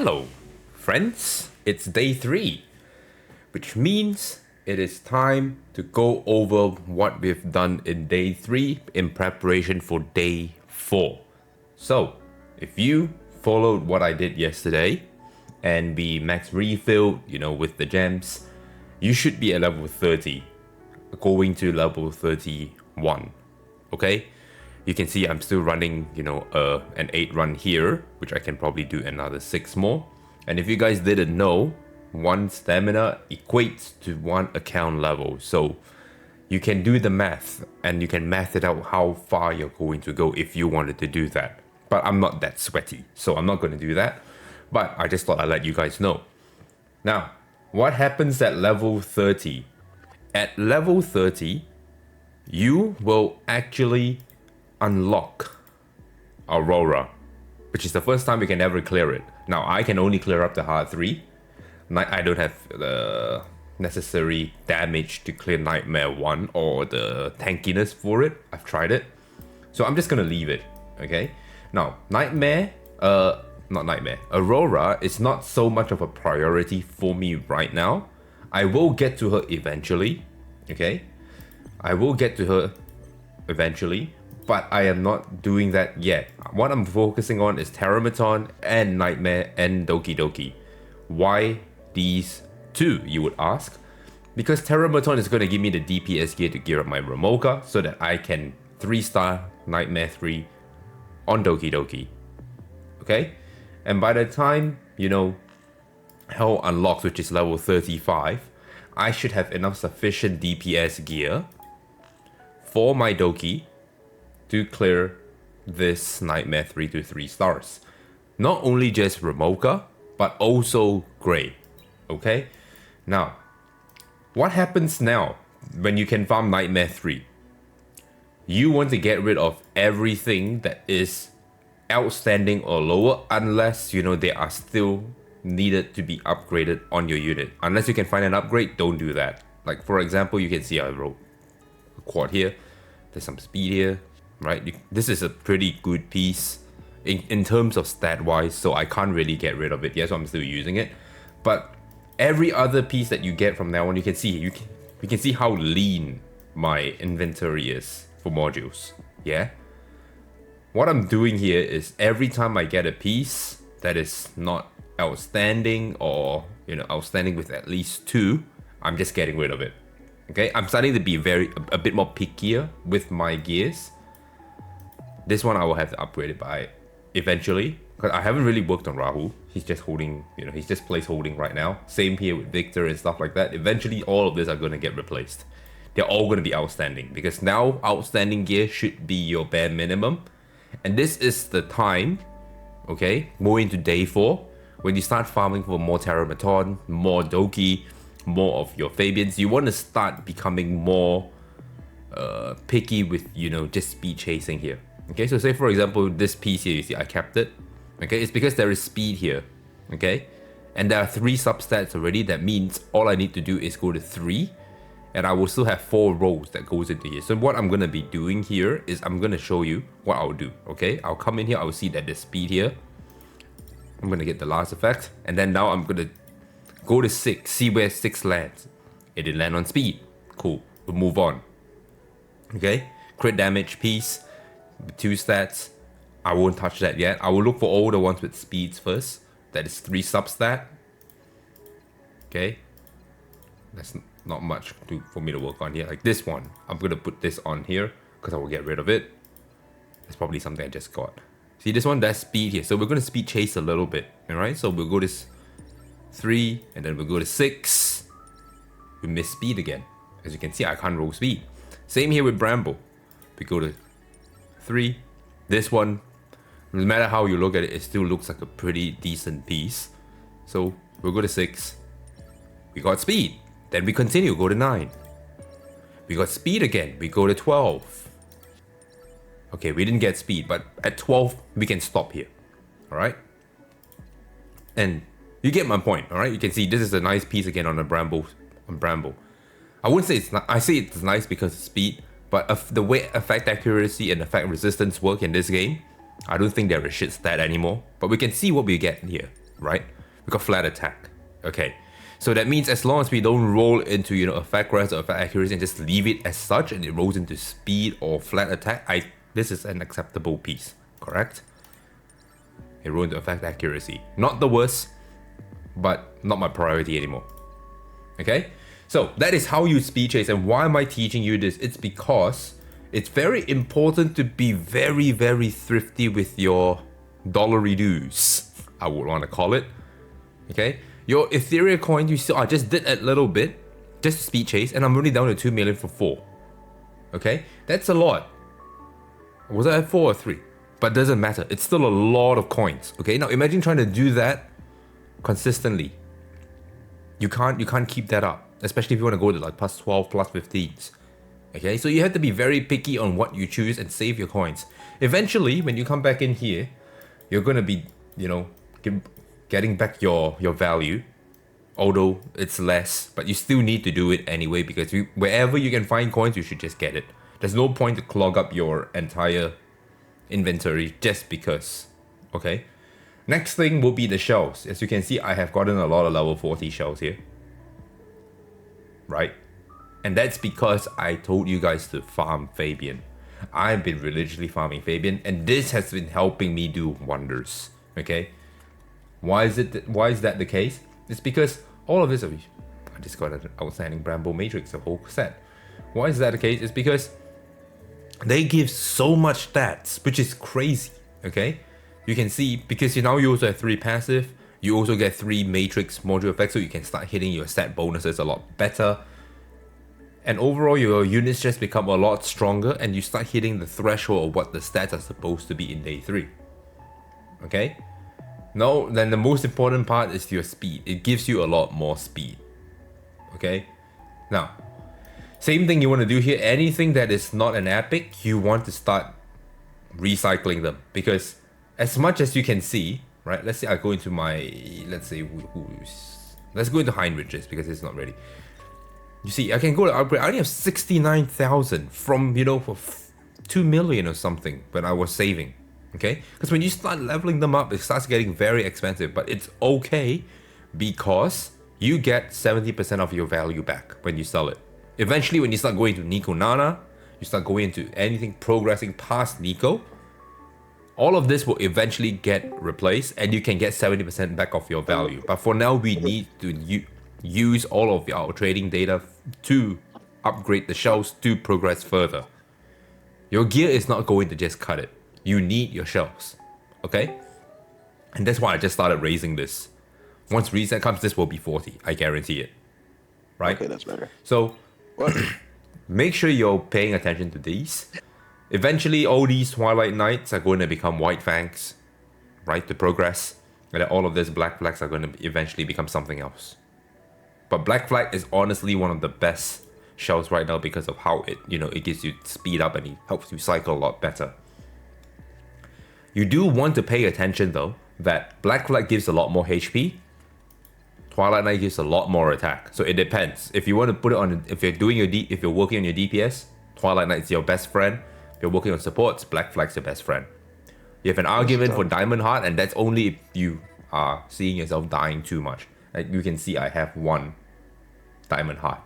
Hello, friends. It's day 3, which means it is time to go over what we've done in day 3 in preparation for day 4. So, if you followed what I did yesterday and be max refilled, with the gems, you should be at level 30, going to level 31. Okay? You can see I'm still running, an 8 run here, which I can probably do another 6 more. And if you guys didn't know, 1 stamina equates to 1 account level. So you can do the math and you can math it out how far you're going to go if you wanted to do that. But I'm not that sweaty, so I'm not going to do that. But I just thought I'd let you guys know. Now, what happens at level 30? At level 30, you will actually unlock Aurora, which is the first time you can ever clear it. Now, I can only clear up the hard 3. I don't have the necessary damage to clear Nightmare 1 or the tankiness for it. I've tried it. So I'm just gonna leave it, okay? Now, Aurora is not so much of a priority for me right now. I will get to her eventually, okay? I will get to her eventually, but I am not doing that yet. What I'm focusing on is Terramaton and Nightmare and Doki Doki. Why these 2, you would ask? Because Terramaton is going to give me the DPS gear to gear up my Ramoka so that I can 3-star Nightmare 3 on Doki Doki. Okay? And by the time, Hell unlocks, which is level 35, I should have enough sufficient DPS gear for my Doki to clear this Nightmare 3 to 3 stars. Not only just Ramoka, but also Grey. Okay? Now, what happens now when you can farm Nightmare 3? You want to get rid of everything that is outstanding or lower unless, they are still needed to be upgraded on your unit. Unless you can find an upgrade, don't do that. Like, for example, you can see I wrote a quad here. There's some speed here. Right, this is a pretty good piece in terms of stat wise, so I can't really get rid of it. Yes, I'm still using it, but every other piece that you get from now on, you can see how lean my inventory is for modules. Yeah, what I'm doing here is every time I get a piece that is not outstanding or outstanding with at least 2, I'm just getting rid of it. Okay, I'm starting to be a bit more pickier with my gears. This one I will have to upgrade it by eventually, because I haven't really worked on Rahu. He's just holding, he's just placeholding right now. Same here with Victor and stuff like that. Eventually, all of this are going to get replaced. They're all going to be outstanding, because now outstanding gear should be your bare minimum. And this is the time, okay, more into day 4, when you start farming for more Terramaton, more Doki, more of your Fabians. You want to start becoming more picky with, just speed chasing here. Okay, so say for example, this piece here, you see I kept it. Okay, it's because there is speed here. Okay, and there are 3 substats already. That means all I need to do is go to 3, and I will still have 4 rows that goes into here. So what I'm gonna be doing here is I'm gonna show you what I'll do. Okay, I'll come in here, I'll see that there's speed here. I'm gonna get the last effect, and then now I'm gonna go to 6, see where 6 lands. It did land on speed. Cool, we'll move on. Okay, crit damage piece. 2 stats, I won't touch that yet. I will look for all the ones with speeds first. That is 3 substat. Okay, that's not much for me to work on here. Like this one, I'm gonna put this on here because I will get rid of it. It's probably something I just got. See this one, that's speed here. So we're gonna speed chase a little bit. Alright, so we'll go to 3 and then we'll go to 6. We miss speed again. As you can see, I can't roll speed. Same here with Bramble. We go to 3. This one, no matter how you look at it, it still looks like a pretty decent piece. So we'll go to 6. We got speed. Then we continue, go to 9. We got speed again. We go to 12. Okay, we didn't get speed, but at 12, we can stop here. Alright? And you get my point, alright? You can see this is a nice piece again on a Bramble. I wouldn't say it's not, I say it's nice because of speed, but the way effect accuracy and effect resistance work in this game, I don't think they're a shit stat anymore. But we can see what we get here. right? We got flat attack. Okay. So that means as long as we don't roll into, effect rest or effect accuracy and just leave it as such and it rolls into speed or flat attack, this is an acceptable piece, correct? It rolled into effect accuracy. Not the worst, but not my priority anymore. Okay? So that is how you speed chase. And why am I teaching you this? It's because it's very important to be very, very thrifty with your dollary dues, I would want to call it. Okay? Your Etheria coin, you see, I just did a little bit, just speed chase, and I'm only down to 2 million for 4. Okay? That's a lot. Was I at 4 or 3? But doesn't matter. It's still a lot of coins. Okay? Now imagine trying to do that consistently. You can't keep that up. Especially if you want to go to like plus 12, plus 15s. Okay? So you have to be very picky on what you choose and save your coins. Eventually, when you come back in here, you're gonna be, getting back your value. Although it's less, but you still need to do it anyway because wherever you can find coins, you should just get it. There's no point to clog up your entire inventory just because. Okay? Next thing will be the shells. As you can see, I have gotten a lot of level 40 shells here. Right? And that's because I told you guys to farm Fabian. I've been religiously farming Fabian, and this has been helping me do wonders. Okay? Why is that the case? It's because all of this, I just got an outstanding Bramble Matrix, a whole set. Why is that the case? It's because they give so much stats, which is crazy. Okay? You can see, because you also have 3 passive, you also get 3 matrix module effects, so you can start hitting your stat bonuses a lot better. And overall, your units just become a lot stronger, and you start hitting the threshold of what the stats are supposed to be in day 3. Okay? Now, then the most important part is your speed. It gives you a lot more speed. Okay? Now, same thing you want to do here. Anything that is not an epic, you want to start recycling them. Because as much as you can see, right? Let's say I go into my, let's go into Heinrich's because it's not ready. You see, I can go to upgrade. I only have 69,000 from, for 2 million or something when I was saving. Okay? Because when you start leveling them up, it starts getting very expensive. But it's okay because you get 70% of your value back when you sell it. Eventually, when you start going to Nico Nana, you start going into anything progressing past Nico, all of this will eventually get replaced and you can get 70% back of your value. But for now, we need to use all of our trading data to upgrade the shells to progress further. Your gear is not going to just cut it. You need your shells. Okay? And that's why I just started raising this. Once reset comes, this will be 40. I guarantee it. Right? Okay, that's better. So, make sure you're paying attention to these. Eventually, all these Twilight Knights are going to become White Fangs. Right? To progress. And then all of these Black Flags are going to eventually become something else. But Black Flag is honestly one of the best shells right now because of how it gives you speed up and it helps you cycle a lot better. You do want to pay attention though that Black Flag gives a lot more HP, Twilight Knight gives a lot more attack. So it depends. If you want to put it on, if you're working on your DPS, Twilight Knight is your best friend. If you're working on supports, Black Flag's your best friend. You have an argument for Diamond Heart, and that's only if you are seeing yourself dying too much. Like you can see, I have 1 Diamond Heart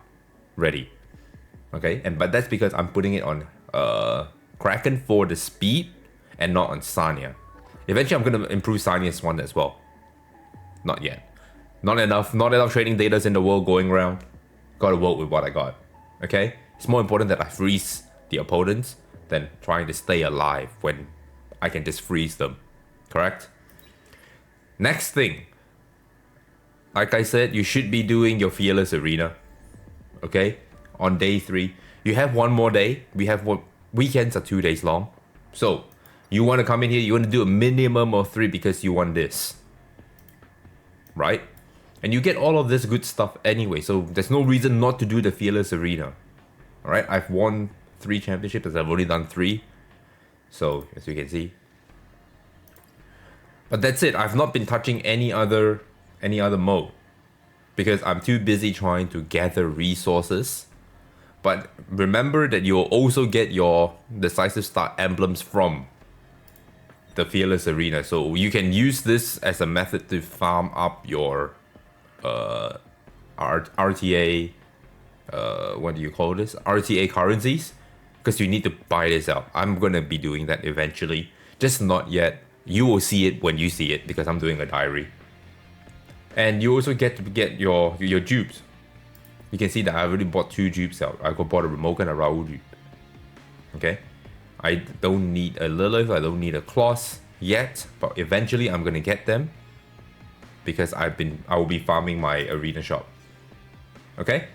ready. Okay, but that's because I'm putting it on Kraken for the speed and not on Sanya. Eventually, I'm gonna improve Sanya's one as well. Not yet. Not enough trading data in the world going around. Gotta work with what I got. Okay, it's more important that I freeze the opponents than trying to stay alive when I can just freeze them. Correct? Next thing. Like I said, you should be doing your Fearless Arena. Okay? On day 3. You have 1 more day. Weekends are 2 days long. So, you want to come in here, you want to do a minimum of 3 because you want this. Right? And you get all of this good stuff anyway. So, there's no reason not to do the Fearless Arena. Alright? I've won 3 championships as I've only done 3. So, as you can see. But that's it. I've not been touching any other mode because I'm too busy trying to gather resources. But remember that you'll also get your decisive start emblems from the Fearless Arena. So you can use this as a method to farm up your RTA, what do you call this? RTA currencies, because you need to buy this out. I'm gonna be doing that eventually, just not yet. You will see it when you see it because I'm doing a diary. And you also get to get your dupes. You can see that I already bought 2 dupes out. I bought a Remoka and a Raoul dupe. Okay, I don't need a Lilith, I don't need a Kloss yet, but eventually I'm gonna get them because I will be farming my arena shop. Okay,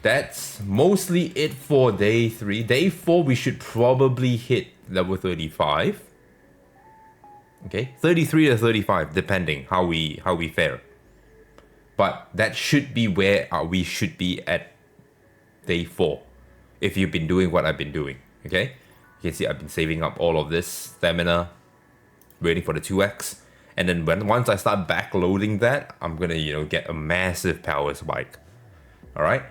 that's mostly it for day 3. Day 4 we should probably hit level 35. Okay, 33 to 35 depending how we fare. But that should be where we should be at day 4 if you've been doing what I've been doing. Okay, you can see I've been saving up all of this stamina, waiting for the 2x, and then once I start backloading that, I'm gonna get a massive power spike. All right.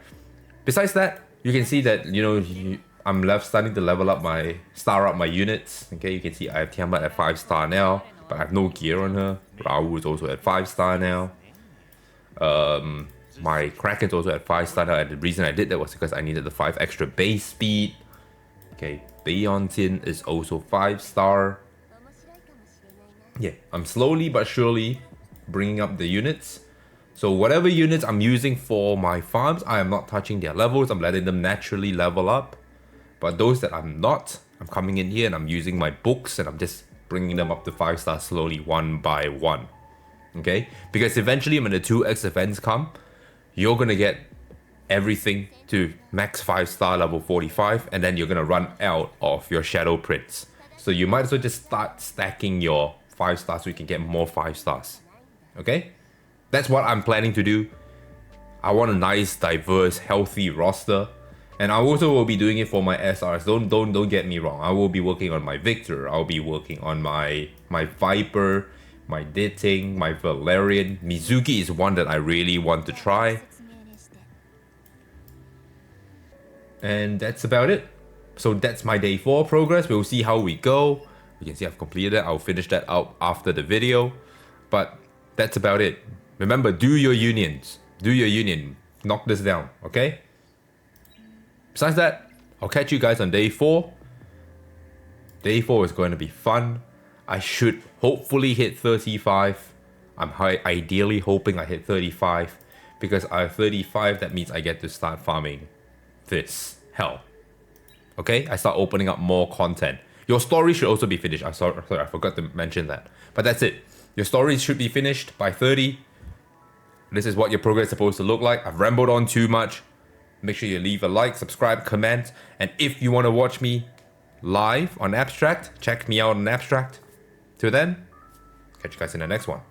Besides that, you can see that I'm starting to level up star up my units. Okay, you can see I have Tiamat at 5-star now, but I have no gear on her. Raoul is also at 5-star now. My Kraken's also at 5-star now, and the reason I did that was because I needed the 5 extra base speed. Okay, Beontin is also 5-star. Yeah, I'm slowly but surely bringing up the units. So whatever units I'm using for my farms, I am not touching their levels. I'm letting them naturally level up. But those that I'm not, I'm coming in here and I'm using my books and I'm just bringing them up to 5-star slowly, one by one. Okay? Because eventually when the 2x events come, you're going to get everything to max 5-star level 45, and then you're going to run out of your Shadow Prince. So you might as well just start stacking your 5-stars so you can get more 5-stars. Okay? That's what I'm planning to do. I want a nice, diverse, healthy roster. And I also will be doing it for my SRs. Don't get me wrong. I will be working on my Victor. I'll be working on my Viper, my Ditting, my Valerian. Mizuki is one that I really want to try. And that's about it. So that's my day 4 progress. We'll see how we go. You can see I've completed it. I'll finish that out after the video. But that's about it. Remember, do your unions. Do your union. Knock this down, okay? Besides that, I'll catch you guys on day 4. Day 4 is going to be fun. I should hopefully hit 35. I'm ideally hoping I hit 35. Because I have 35, that means I get to start farming this hell. Okay? I start opening up more content. Your story should also be finished. Sorry, I forgot to mention that. But that's it. Your story should be finished by 30. This is what your progress is supposed to look like. I've rambled on too much. Make sure you leave a like, subscribe, comment. And if you want to watch me live on Abstract, check me out on Abstract. Till then, catch you guys in the next one.